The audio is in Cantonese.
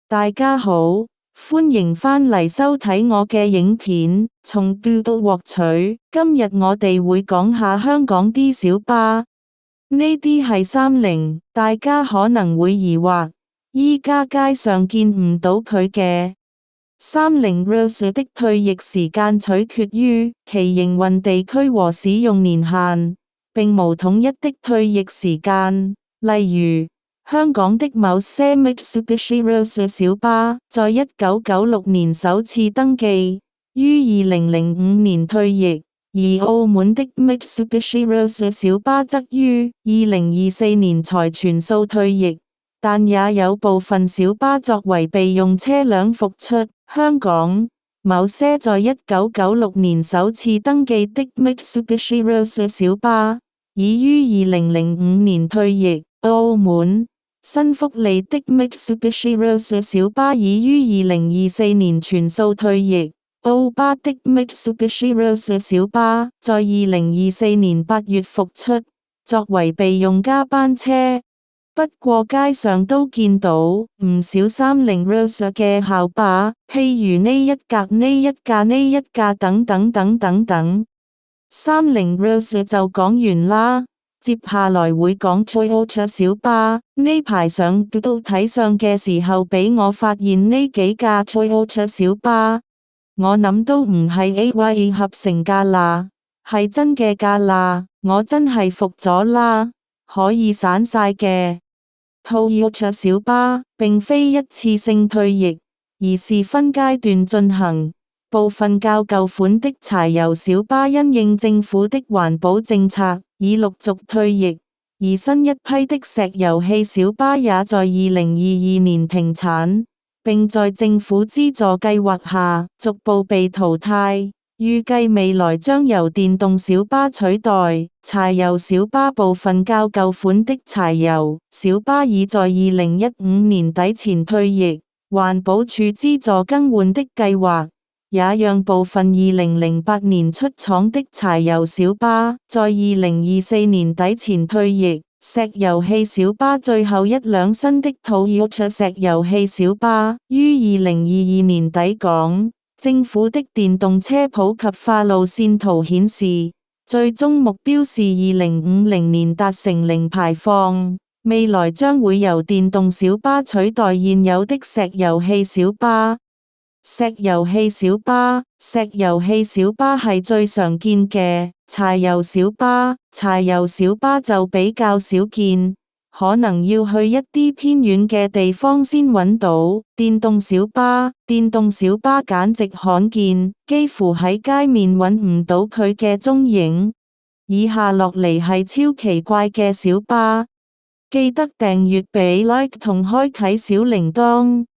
大家好，歡迎返嚟收睇我嘅影片，從 Doodle 獲取。今日我哋會講下香港啲小巴，呢啲係30，大家可能會疑惑，依家街上見唔到佢嘅。30 Routes 的退役時間取決於其營運地區和使用年限，並無統一的退役時間，例如，香港的某些 Mitsubishi Routes 小巴，在1996年首次登記，於2005年退役，而澳門的 Mitsubishi Routes 小巴則於2024年才全數退役，但也有部分小巴作為備用車輛復出。香港，某些在1996年首次登記的 Mitsubishi Routes 小巴，已於2005年退役。澳門新福利的 Mitsubishi Routes 小巴已於2024年全數退役，澳巴的 Mitsubishi Routes 小巴在2024年8月復出，作為備用加班車。不過街上都見到唔少30 Routes 嘅校巴，譬如呢一格、呢一架、呢一架等等等等等。30 Routes 就講完啦。接下來會講 Toyota 小巴，呢排上 Doodle 睇相嘅時候俾我發現呢幾架 Toyota 小巴，我諗都唔係 AYA 合成架啦，係真嘅架啦，我真係服咗啦，可以散晒嘅。Toyota 小巴並非一次性退役，而是分階段進行。部分較舊款的柴油小巴因應政府的環保政策，已陸續退役，而新一批的石油氣小巴也在2022年停產，並在政府資助計劃下逐步被淘汰。預計未來將由電動小巴取代柴油小巴。部分較舊款的柴油小巴已在2015年底前退役，環保署資助更換的計劃也讓部分2008年出廠的柴油小巴在2024年底前退役。石油氣小巴最後一輛新的Toyota石油氣小巴於2022年底港。政府的電動車普及化路線圖顯示，最終目標是2050年達成零排放。未來將會由電動小巴取代現有的石油氣小巴。石油氣小巴係最常見嘅。柴油小巴就比較少見，可能要去一啲偏遠嘅地方先揾到。電動小巴簡直罕見，幾乎喺街面揾唔到佢嘅蹤影。以下落嚟係超奇怪嘅小巴，記得訂閱俾 like 同開啟小鈴鐺。